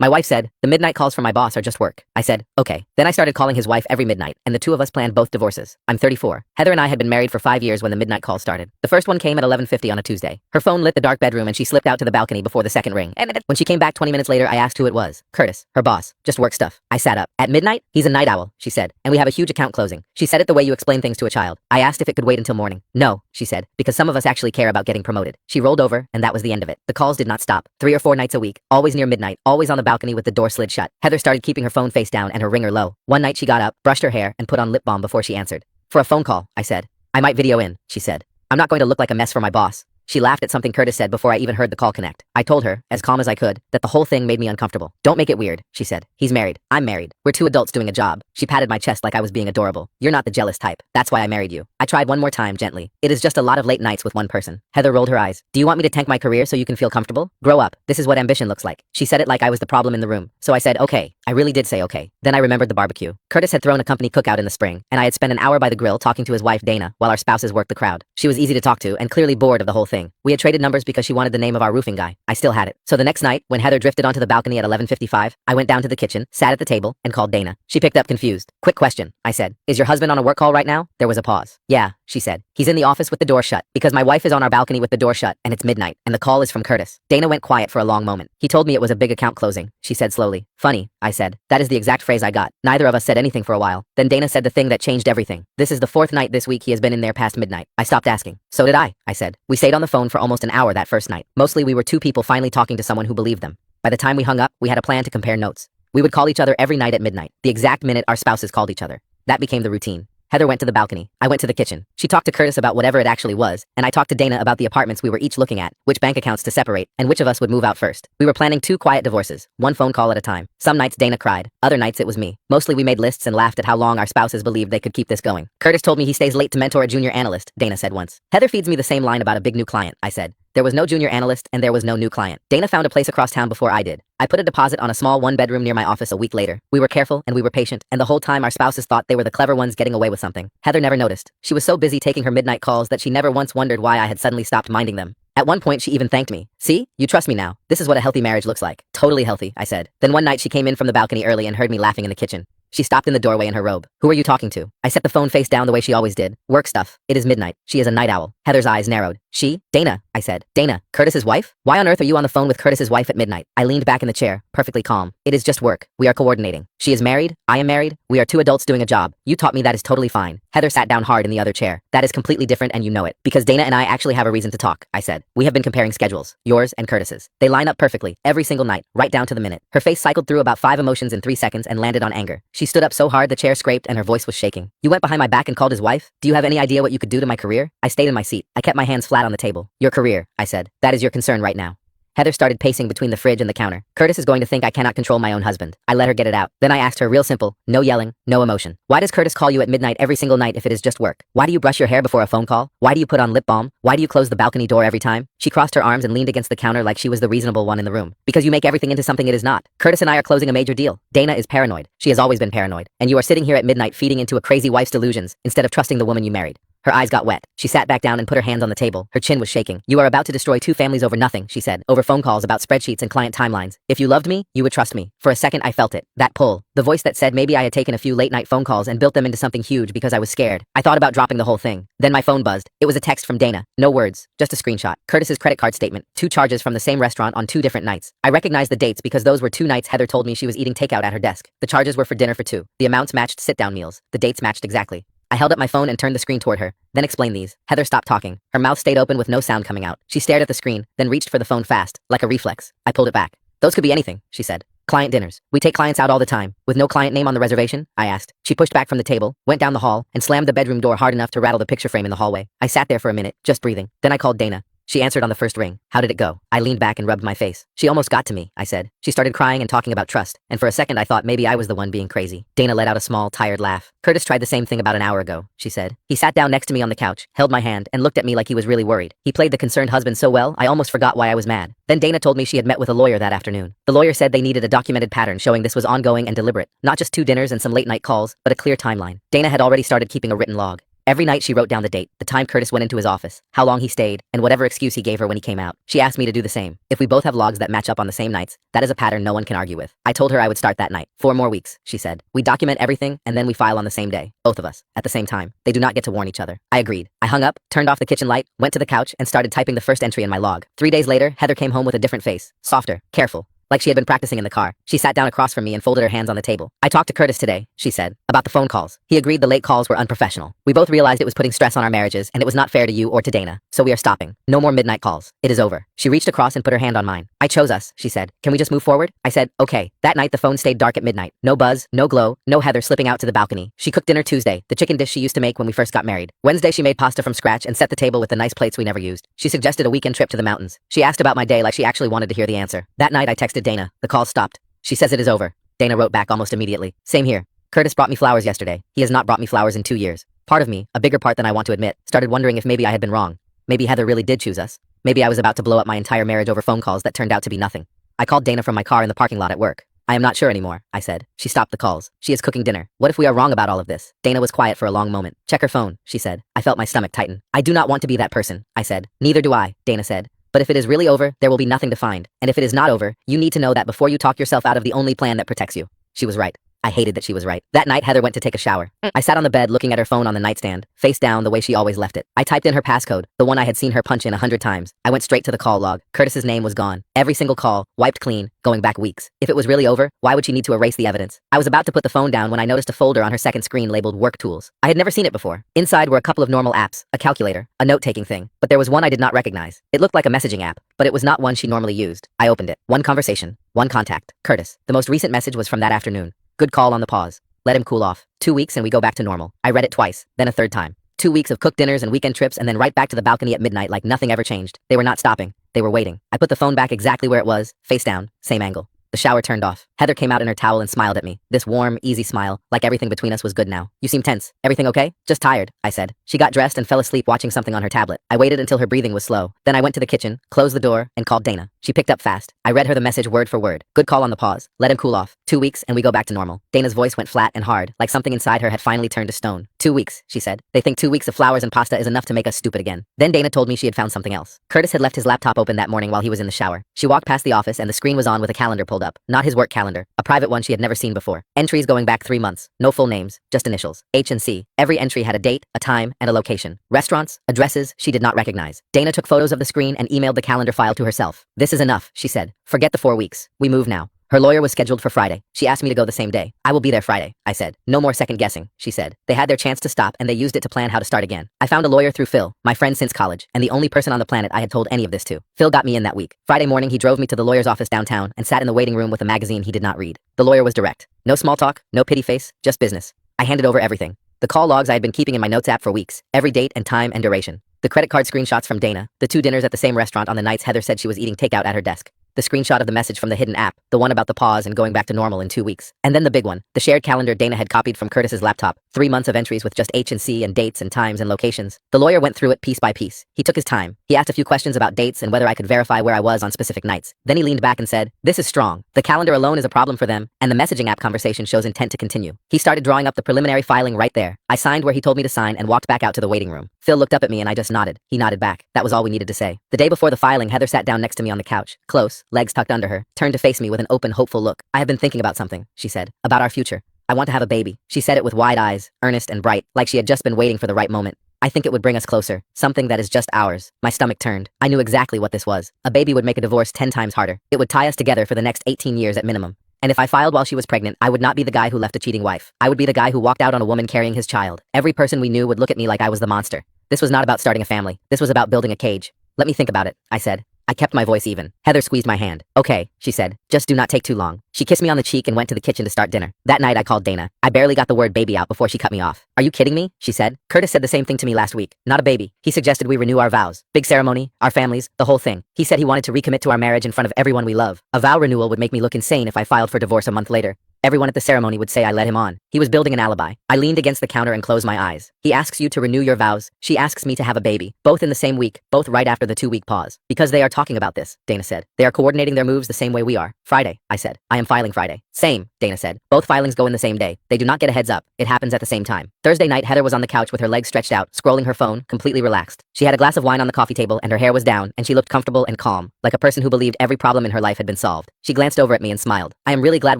My wife said, the midnight calls from my boss are just work. I said, okay. Then I started calling his wife every midnight, and the two of us planned both divorces. I'm 34. Heather and I had been married for 5 years when the midnight calls started. The first one came at 11:50 on a Tuesday. Her phone lit the dark bedroom and she slipped out to the balcony before the second ring. And when she came back 20 minutes later, I asked who it was. Curtis, her boss. Just work stuff. I sat up. At midnight? He's a night owl, she said, and we have a huge account closing. She said it the way you explain things to a child. I asked if it could wait until morning. No, she said, because some of us actually care about getting promoted. She rolled over, and that was the end of it. The calls did not stop. 3 or 4 nights a week, always near midnight, always on the balcony with the door slid shut. Heather started keeping her phone face down and her ringer low. One night she got up, brushed her hair, and put on lip balm before she answered. For a phone call, I said. I might video in, she said. I'm not going to look like a mess for my boss. She laughed at something Curtis said before I even heard the call connect. I told her, as calm as I could, that the whole thing made me uncomfortable. Don't make it weird, she said. He's married. I'm married. We're 2 adults doing a job. She patted my chest like I was being adorable. You're not the jealous type. That's why I married you. I tried one more time, gently. It is just a lot of late nights with one person. Heather rolled her eyes. Do you want me to tank my career so you can feel comfortable? Grow up. This is what ambition looks like. She said it like I was the problem in the room. So I said, okay. I really did say okay. Then I remembered the barbecue. Curtis had thrown a company cookout in the spring, and I had spent an hour by the grill talking to his wife, Dana, while our spouses worked the crowd. She was easy to talk to and clearly bored of the whole thing. We had traded numbers because she wanted the name of our roofing guy. I still had it. So the next night, when Heather drifted onto the balcony at 11:55, I went down to the kitchen, sat at the table, and called Dana. She picked up confused. Quick question, I said. Is your husband on a work call right now? There was a pause. Yeah, she said. He's in the office with the door shut, because my wife is on our balcony with the door shut, and it's midnight, and the call is from Curtis. Dana went quiet for a long moment. He told me it was a big account closing, she said slowly. Funny, I said. That is the exact phrase I got. Neither of us said anything for a while. Then Dana said the thing that changed everything. This is the 4th night this week he has been in there past midnight. I stopped asking. So did I said. We stayed on the phone for almost an hour that first night. Mostly we were 2 people finally talking to someone who believed them. By the time we hung up, we had a plan to compare notes. We would call each other every night at midnight, the exact minute our spouses called each other. That became the routine. Heather went to the balcony. I went to the kitchen. She talked to Curtis about whatever it actually was, and I talked to Dana about the apartments we were each looking at, which bank accounts to separate, and which of us would move out first. We were planning 2 quiet divorces, 1 phone call at a time. Some nights Dana cried, other nights it was me. Mostly we made lists and laughed at how long our spouses believed they could keep this going. Curtis told me he stays late to mentor a junior analyst, Dana said once. Heather feeds me the same line about a big new client, I said. There was no junior analyst and there was no new client. Dana found a place across town before I did. I put a deposit on a small 1-bedroom near my office a week later. We were careful and we were patient, and the whole time our spouses thought they were the clever ones getting away with something. Heather never noticed. She was so busy taking her midnight calls that she never once wondered why I had suddenly stopped minding them. At one point, she even thanked me. See? You trust me now. This is what a healthy marriage looks like. Totally healthy, I said. Then one night she came in from the balcony early and heard me laughing in the kitchen. She stopped in the doorway in her robe. Who are you talking to? I set the phone face down the way she always did. Work stuff. It is midnight. She is a night owl. Heather's eyes narrowed. She? Dana, I said. Dana, Curtis's wife? Why on earth are you on the phone with Curtis's wife at midnight? I leaned back in the chair, perfectly calm. It is just work. We are coordinating. She is married. I am married. We are 2 adults doing a job. You taught me that is totally fine. Heather sat down hard in the other chair. That is completely different and you know it. Because Dana and I actually have a reason to talk, I said. We have been comparing schedules. Yours and Curtis's. They line up perfectly, every single night, right down to the minute. Her face cycled through about 5 emotions in 3 seconds and landed on anger. She stood up so hard the chair scraped and her voice was shaking. You went behind my back and called his wife? Do you have any idea what you could do to my career? I stayed in my seat. I kept my hands flat on the table. Your career, I said. That is your concern right now. Heather started pacing between the fridge and the counter. Curtis is going to think I cannot control my own husband. I let her get it out. Then I asked her real simple, no yelling, no emotion. Why does Curtis call you at midnight every single night if it is just work? Why do you brush your hair before a phone call? Why do you put on lip balm? Why do you close the balcony door every time? She crossed her arms and leaned against the counter like she was the reasonable one in the room. Because you make everything into something it is not. Curtis and I are closing a major deal. Dana is paranoid. She has always been paranoid. And you are sitting here at midnight feeding into a crazy wife's delusions instead of trusting the woman you married. Her eyes got wet. She sat back down and put her hands on the table. Her chin was shaking. You are about to destroy 2 families over nothing, she said, over phone calls about spreadsheets and client timelines. If you loved me, you would trust me. For a second, I felt it. That pull. The voice that said maybe I had taken a few late-night phone calls and built them into something huge because I was scared. I thought about dropping the whole thing. Then my phone buzzed. It was a text from Dana. No words, just a screenshot. Curtis's credit card statement. 2 charges from the same restaurant on 2 different nights. I recognized the dates because those were 2 nights Heather told me she was eating takeout at her desk. The charges were for dinner for 2. The amounts matched sit-down meals. The dates matched exactly. I held up my phone and turned the screen toward her, then explained these. Heather stopped talking. Her mouth stayed open with no sound coming out. She stared at the screen, then reached for the phone fast, like a reflex. I pulled it back. Those could be anything, she said. Client dinners. We take clients out all the time. With no client name on the reservation? I asked. She pushed back from the table, went down the hall, and slammed the bedroom door hard enough to rattle the picture frame in the hallway. I sat there for a minute, just breathing. Then I called Dana. She answered on the first ring. How did it go? I leaned back and rubbed my face. She almost got to me, I said. She started crying and talking about trust, and for a second I thought maybe I was the one being crazy. Dana let out a small, tired laugh. Curtis tried the same thing about an hour ago, she said. He sat down next to me on the couch, held my hand, and looked at me like he was really worried. He played the concerned husband so well, I almost forgot why I was mad. Then Dana told me she had met with a lawyer that afternoon. The lawyer said they needed a documented pattern showing this was ongoing and deliberate. Not just 2 dinners and some late-night calls, but a clear timeline. Dana had already started keeping a written log. Every night she wrote down the date, the time Curtis went into his office, how long he stayed, and whatever excuse he gave her when he came out. She asked me to do the same. If we both have logs that match up on the same nights, that is a pattern no one can argue with. I told her I would start that night. 4 more weeks, she said. We document everything, and then we file on the same day. Both of us. At the same time. They do not get to warn each other. I agreed. I hung up, turned off the kitchen light, went to the couch, and started typing the first entry in my log. 3 days later, Heather came home with a different face. Softer. Careful. Like she had been practicing in the car. She sat down across from me and folded her hands on the table. I talked to Curtis today, she said, about the phone calls. He agreed the late calls were unprofessional. We both realized it was putting stress on our marriages, and it was not fair to you or to Dana. So we are stopping. No more midnight calls. It is over. She reached across and put her hand on mine. I chose us, she said. Can we just move forward? I said, okay. That night the phone stayed dark at midnight. No buzz, no glow, no Heather slipping out to the balcony. She cooked dinner Tuesday, the chicken dish she used to make when we first got married. Wednesday she made pasta from scratch and set the table with the nice plates we never used. She suggested a weekend trip to the mountains. She asked about my day like she actually wanted to hear the answer. That night I texted Dana. The call stopped. She says it is over. Dana wrote back almost immediately. Same here. Curtis brought me flowers yesterday. He has not brought me flowers in 2 years. Part of me, a bigger part than I want to admit, started wondering if maybe I had been wrong. Maybe Heather really did choose us. Maybe I was about to blow up my entire marriage over phone calls that turned out to be nothing. I called Dana from my car in the parking lot at work. I am not sure anymore, I said. She stopped the calls. She is cooking dinner. What if we are wrong about all of this? Dana was quiet for a long moment. Check her phone, she said. I felt my stomach tighten. I do not want to be that person, I said. Neither do I, Dana said. But if it is really over, there will be nothing to find. And if it is not over, you need to know that before you talk yourself out of the only plan that protects you. She was right. I hated that she was right. That night, Heather went to take a shower. I sat on the bed looking at her phone on the nightstand, face down the way she always left it. I typed in her passcode, the one I had seen her punch in 100 times. I went straight to the call log. Curtis's name was gone. Every single call, wiped clean, going back weeks. If it was really over, why would she need to erase the evidence? I was about to put the phone down when I noticed a folder on her second screen labeled Work Tools. I had never seen it before. Inside were a couple of normal apps, a calculator, a note-taking thing, but there was one I did not recognize. It looked like a messaging app, but it was not one she normally used. I opened it. One conversation, one contact, Curtis. The most recent message was from that afternoon. Good call on the pause. Let him cool off. 2 weeks and we go back to normal. I read it twice, then a third time. 2 weeks of cooked dinners and weekend trips and then right back to the balcony at midnight like nothing ever changed. They were not stopping. They were waiting. I put the phone back exactly where it was, face down, same angle. The shower turned off. Heather came out in her towel and smiled at me. This warm, easy smile, like everything between us was good now. You seem tense. Everything okay? Just tired, I said. She got dressed and fell asleep watching something on her tablet. I waited until her breathing was slow. Then I went to the kitchen, closed the door, and called Dana. She picked up fast. I read her the message word for word. Good call on the pause. Let him cool off. 2 weeks and we go back to normal. Dana's voice went flat and hard, like something inside her had finally turned to stone. 2 weeks, she said. They think 2 weeks of flowers and pasta is enough to make us stupid again. Then Dana told me she had found something else. Curtis had left his laptop open that morning while he was in the shower. She walked past the office and the screen was on with a calendar pulled up. Not his work calendar, a private one she had never seen before. Entries going back 3 months. No full names, just initials. H and C. Every entry had a date, a time, and a location. Restaurants, addresses she did not recognize. Dana took photos of the screen and emailed the calendar file to herself. This is enough, she said. Forget the 4 weeks. We move now. Her lawyer was scheduled for Friday. She asked me to go the same day. I will be there Friday, I said. No more second guessing, she said. They had their chance to stop and they used it to plan how to start again. I found a lawyer through Phil, my friend since college, and the only person on the planet I had told any of this to. Phil got me in that week. Friday morning, he drove me to the lawyer's office downtown and sat in the waiting room with a magazine he did not read. The lawyer was direct. No small talk, no pity face, just business. I handed over everything. The call logs I had been keeping in my notes app for weeks, every date and time and duration. The credit card screenshots from Dana, the 2 dinners at the same restaurant on the nights Heather said she was eating takeout at her desk. The screenshot of the message from the hidden app, the one about the pause and going back to normal in 2 weeks. And then the big one, the shared calendar Dana had copied from Curtis's laptop. 3 months of entries with just H and C and dates and times and locations. The lawyer went through it piece by piece. He took his time. He asked a few questions about dates and whether I could verify where I was on specific nights. Then he leaned back and said, "This is strong. The calendar alone is a problem for them, and the messaging app conversation shows intent to continue." He started drawing up the preliminary filing right there. I signed where he told me to sign and walked back out to the waiting room. Phil looked up at me and I just nodded. He nodded back. That was all we needed to say. The day before the filing, Heather sat down next to me on the couch, close, legs tucked under her, turned to face me with an open, hopeful look. "I have been thinking about something," she said. "About our future. I want to have a baby." She said it with wide eyes, earnest and bright, like she had just been waiting for the right moment. "I think it would bring us closer. Something that is just ours." My stomach turned. I knew exactly what this was. A baby would make a divorce 10 times harder. It would tie us together for the next 18 years at minimum. And if I filed while she was pregnant, I would not be the guy who left a cheating wife. I would be the guy who walked out on a woman carrying his child. Every person we knew would look at me like I was the monster. This was not about starting a family. This was about building a cage. "Let me think about it," I said. I kept my voice even. Heather squeezed my hand. "Okay," she said. "Just do not take too long." She kissed me on the cheek and went to the kitchen to start dinner. That night I called Dana. I barely got the word baby out before she cut me off. "Are you kidding me?" she said. "Curtis said the same thing to me last week. Not a baby. He suggested we renew our vows. Big ceremony, our families, the whole thing. He said he wanted to recommit to our marriage in front of everyone we love. A vow renewal would make me look insane if I filed for divorce a month later." Everyone at the ceremony would say I led him on. He was building an alibi. I leaned against the counter and closed my eyes. He asks you to renew your vows. She asks me to have a baby. Both in the same week, both right after the 2-week pause. Because they are talking about this, Dana said. They are coordinating their moves the same way we are. Friday, I said. I am filing Friday. Same, Dana said. Both filings go in the same day. They do not get a heads up. It happens at the same time. Thursday night, Heather was on the couch with her legs stretched out, scrolling her phone, completely relaxed. She had a glass of wine on the coffee table and her hair was down, and she looked comfortable and calm, like a person who believed every problem in her life had been solved. She glanced over at me and smiled. I am really glad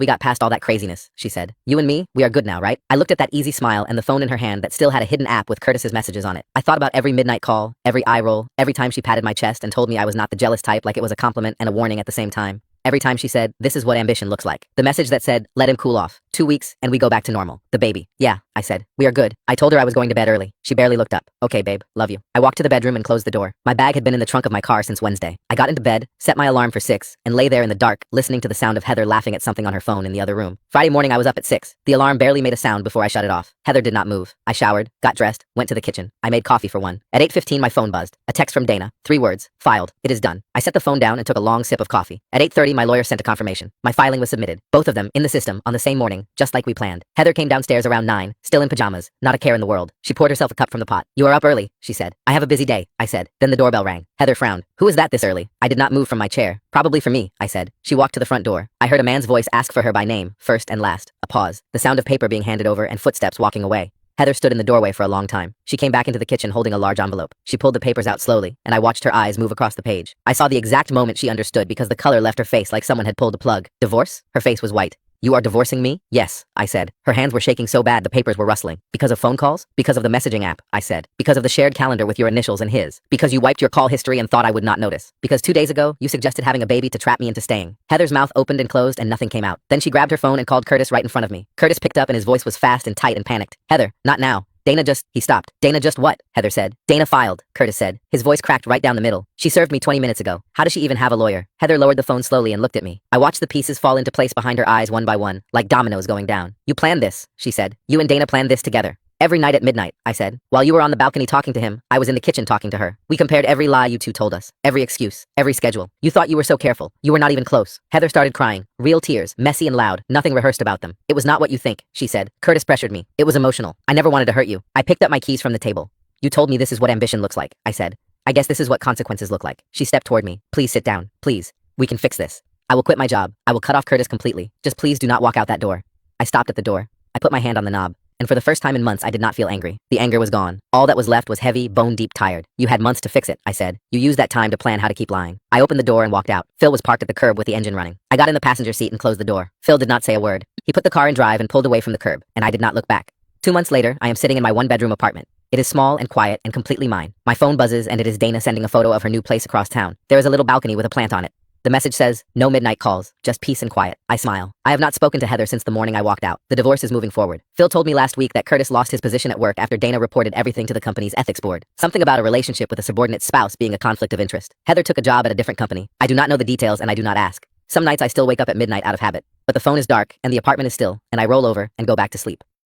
we got past all that craziness, she said. You and me, we are good now, right? I looked at that easy smile and the phone in her hand that still had a hidden app with Curtis's messages on it. I thought about every midnight call, every eye roll, every time she patted my chest and told me I was not the jealous type, like it was a compliment and a warning at the same time. Every time she said, this is what ambition looks like. The message that said, let him cool off. 2 weeks, and we go back to normal. The baby. Yeah, I said. We are good. I told her I was going to bed early. She barely looked up. Okay, babe. Love you. I walked to the bedroom and closed the door. My bag had been in the trunk of my car since Wednesday. I got into bed, set my alarm for 6, and lay there in the dark, listening to the sound of Heather laughing at something on her phone in the other room. Friday morning, I was up at 6. The alarm barely made a sound before I shut it off. Heather did not move. I showered, got dressed, went to the kitchen. I made coffee for one. At 8:15, my phone buzzed. A text from Dana. 3 words. Filed. It is done. I set the phone down and took a long sip of coffee. At 8:30, my lawyer sent a confirmation. My filing was submitted. Both of them in the system on the same morning, just like we planned. Heather came downstairs around 9, still in pajamas, not a care in the world. She poured herself a cup from the pot. You are up early, she said. I have a busy day, I said. Then the doorbell rang. Heather frowned. Who is that this early? I did not move from my chair. Probably for me, I said. She walked to the front door. I heard a man's voice ask for her by name, first and last. A pause. The sound of paper being handed over and footsteps walking away. Heather stood in the doorway for a long time. She came back into the kitchen holding a large envelope. She pulled the papers out slowly, and I watched her eyes move across the page. I saw the exact moment she understood because the color left her face like someone had pulled a plug. Divorce? Her face was white. You are divorcing me? Yes, I said. Her hands were shaking so bad the papers were rustling. Because of phone calls? Because of the messaging app, I said. Because of the shared calendar with your initials and his. Because you wiped your call history and thought I would not notice. Because 2 days ago, you suggested having a baby to trap me into staying. Heather's mouth opened and closed and nothing came out. Then she grabbed her phone and called Curtis right in front of me. Curtis picked up and his voice was fast and tight and panicked. Heather, not now. Dana just, he stopped. Dana just what? Heather said. Dana filed, Curtis said. His voice cracked right down the middle. She served me 20 minutes ago. How does she even have a lawyer? Heather lowered the phone slowly and looked at me. I watched the pieces fall into place behind her eyes one by one, like dominoes going down. You planned this, she said. You and Dana planned this together. Every night at midnight, I said. While you were on the balcony talking to him, I was in the kitchen talking to her. We compared every lie you two told us, every excuse, every schedule. You thought you were so careful. You were not even close. Heather started crying. Real tears, messy and loud, nothing rehearsed about them. It was not what you think, she said. Curtis pressured me. It was emotional. I never wanted to hurt you. I picked up my keys from the table. You told me this is what ambition looks like, I said. I guess this is what consequences look like. She stepped toward me. Please sit down. Please. We can fix this. I will quit my job. I will cut off Curtis completely. Just please do not walk out that door. I stopped at the door. I put my hand on the knob. And for the first time in months, I did not feel angry. The anger was gone. All that was left was heavy, bone-deep tired. You had months to fix it, I said. You used that time to plan how to keep lying. I opened the door and walked out. Phil was parked at the curb with the engine running. I got in the passenger seat and closed the door. Phil did not say a word. He put the car in drive and pulled away from the curb, and I did not look back. 2 months later, I am sitting in my 1-bedroom apartment. It is small and quiet and completely mine. My phone buzzes and it is Dana sending a photo of her new place across town. There is a little balcony with a plant on it. The message says, no midnight calls, just peace and quiet. I smile. I have not spoken to Heather since the morning I walked out. The divorce is moving forward. Phil told me last week that Curtis lost his position at work after Dana reported everything to the company's ethics board. Something about a relationship with a subordinate spouse being a conflict of interest. Heather took a job at a different company. I do not know the details and I do not ask. Some nights I still wake up at midnight out of habit. But the phone is dark and the apartment is still, and I roll over and go back to sleep.